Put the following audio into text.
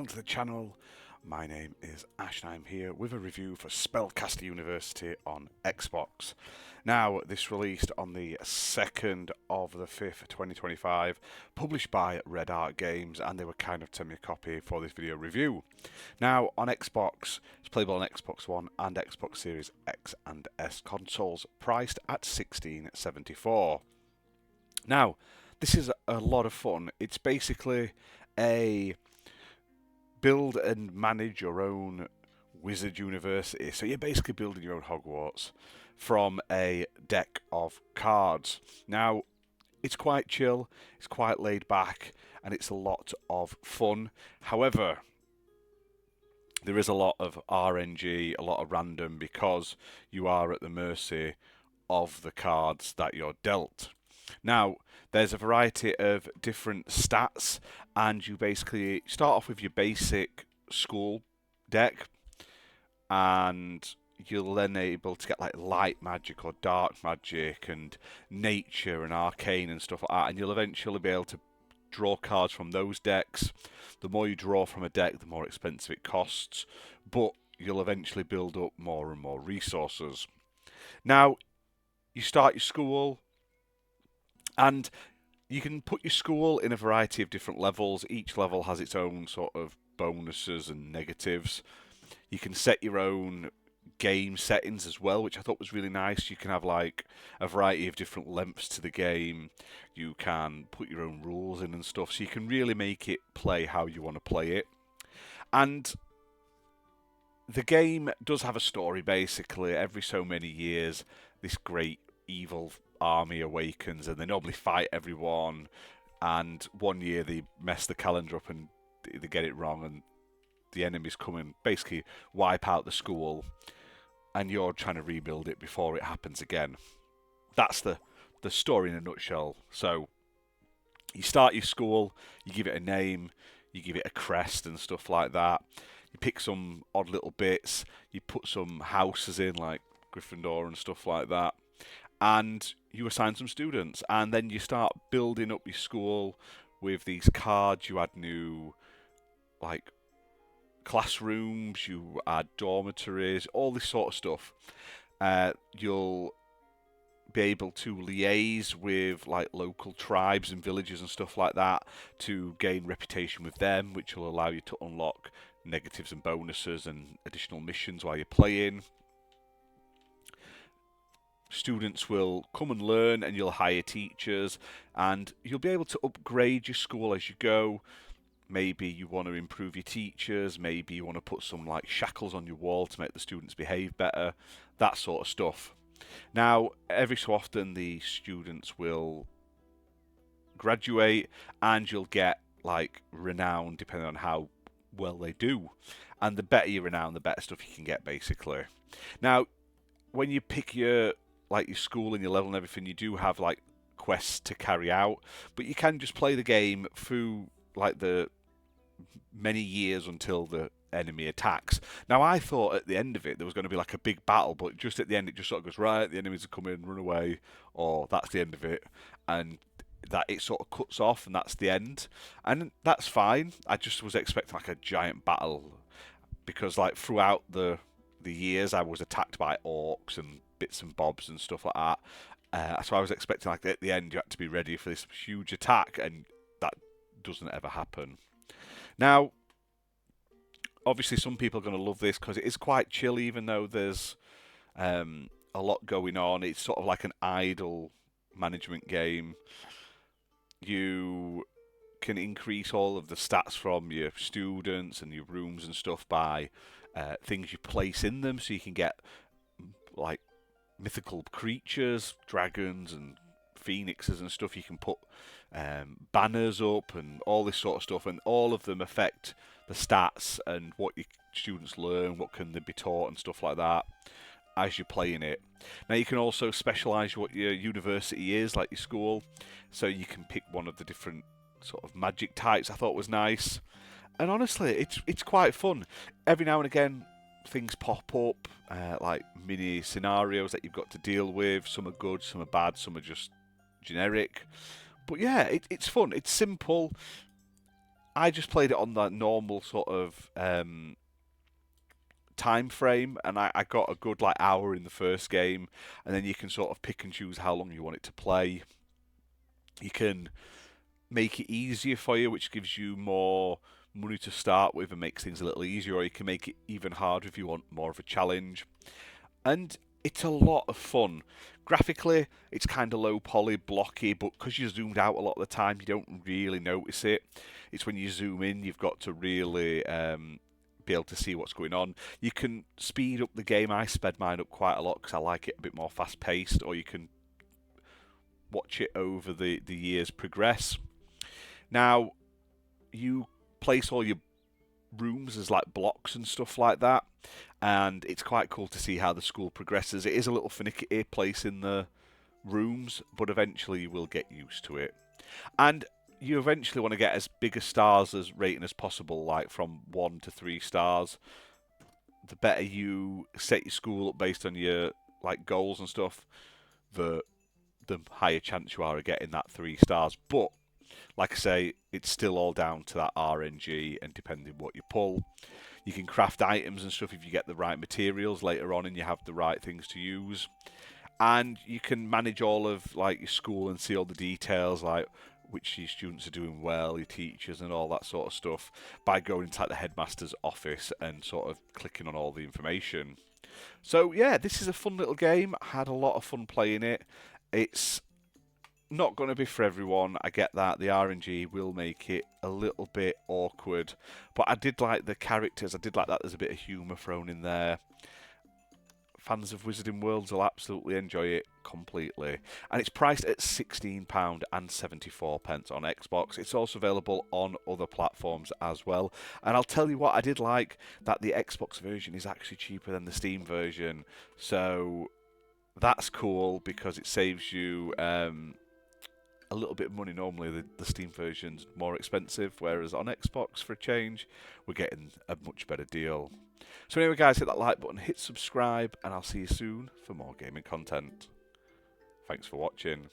welcome to the channel. My name is Ash and I'm here with a review for Spellcaster University on Xbox. Now, this released on the 2nd of the 5th, 2025, published by Red Art Games, and they were kind of sent me a copy for this video review. Now, on Xbox, it's playable on Xbox One and Xbox Series X and S consoles, priced at $16.74. Now, this is a lot of fun. It's basically a build and manage your own wizard university. So you're basically building your own Hogwarts from a deck of cards. Now, it's quite chill, it's quite laid back, and it's a lot of fun. However, there is a lot of RNG, a lot of random, because you are at the mercy of the cards that you're dealt. Now, there's a variety of different stats, and you basically start off with your basic school deck, and you'll then able to get like light magic or dark magic and nature and arcane and stuff like that, and you'll eventually be able to draw cards from those decks. The more you draw from a deck, the more expensive it costs, but you'll eventually build up more and more resources. Now, you start your school, and you can put your school in a variety of different levels. Each level has its own sort of bonuses and negatives. You can set your own game settings as well, which I thought was really nice. You can have like a variety of different lengths to the game. You can put your own rules in and stuff, so you can really make it play how you want to play it. And the game does have a story, basically. Every so many years, this great evil army awakens, and they normally fight everyone, and one year they mess the calendar up and they get it wrong, and the enemies come and basically wipe out the school, and you're trying to rebuild it before it happens again. That's the story in a nutshell. So you start your school, you give it a name, you give it a crest and stuff like that. You pick some odd little bits, you put some houses in like Gryffindor and stuff like that, and you assign some students, and then you start building up your school with these cards. You add new like classrooms, you add dormitories, all this sort of stuff. You'll be able to liaise with like local tribes and villages and stuff like that to gain reputation with them, which will allow you to unlock negatives and bonuses and additional missions while you're playing. Students will come and learn, and you'll hire teachers, and you'll be able to upgrade your school as you go. Maybe you want to improve your teachers, maybe you want to put some like shackles on your wall to make the students behave better, that sort of stuff. Now, every so often the students will graduate, and you'll get like renown depending on how well they do. And the better your renown, the better stuff you can get, basically. Now, when you pick your school and your level and everything, you do have like quests to carry out, but you can just play the game through like the many years until the enemy attacks. Now, I thought at the end of it there was going to be like a big battle, but just at the end it just sort of goes, right, the enemies are coming, run away, or that's the end of it, and that it sort of cuts off and that's the end, and that's fine. I just was expecting like a giant battle, because like throughout the years I was attacked by orcs and bits and bobs and stuff like that. So I was expecting like at the end you had to be ready for this huge attack, and that doesn't ever happen. Now, obviously some people are going to love this because it is quite chill, even though there's a lot going on. It's sort of like an idle management game. You can increase all of the stats from your students and your rooms and stuff by things you place in them, so you can get like mythical creatures, dragons and phoenixes and stuff. You can put banners up and all this sort of stuff, and all of them affect the stats and what your students learn, what can they be taught and stuff like that as you're playing it. Now, you can also specialise what your university is, like your school, so you can pick one of the different sort of magic types. I thought was nice, and honestly it's quite fun. Every now and again things pop up, like mini scenarios that you've got to deal with. Some are good, some are bad, some are just generic. But yeah, it's fun. It's simple. I just played it on the normal sort of time frame, and I got a good like hour in the first game, and then you can sort of pick and choose how long you want it to play. You can make it easier for you, which gives you more money to start with and makes things a little easier, or you can make it even harder if you want more of a challenge. And it's a lot of fun. Graphically, it's kind of low poly, blocky, but because you're zoomed out a lot of the time, you don't really notice it. It's when you zoom in, you've got to really be able to see what's going on. You can speed up the game. I sped mine up quite a lot because I like it a bit more fast paced, or you can watch it over the years progress. Now, you place all your rooms as like blocks and stuff like that, and it's quite cool to see how the school progresses. It is a little finicky placing the rooms, but eventually you will get used to it. And you eventually want to get as big a stars as rating as possible, like from 1 to 3 stars. The better you set your school up based on your like goals and stuff, the higher chance you are of getting that 3 stars. But like I say, it's still all down to that RNG and depending what you pull. You can craft items and stuff if you get the right materials later on and you have the right things to use. And you can manage all of like your school and see all the details, like which your students are doing well, your teachers and all that sort of stuff, by going into like the headmaster's office and sort of clicking on all the information. So yeah, this is a fun little game. I had a lot of fun playing it. It's not going to be for everyone. I get that. The RNG will make it a little bit awkward. But I did like the characters. I did like that there's a bit of humour thrown in there. Fans of Wizarding Worlds will absolutely enjoy it completely. And it's priced at £16.74 on Xbox. It's also available on other platforms as well. And I'll tell you what, I did like that the Xbox version is actually cheaper than the Steam version. So that's cool because it saves you a little bit of money. Normally the Steam version's more expensive, whereas on Xbox, for a change, we're getting a much better deal. So anyway guys, hit that like button, hit subscribe, and I'll see you soon for more gaming content. Thanks for watching.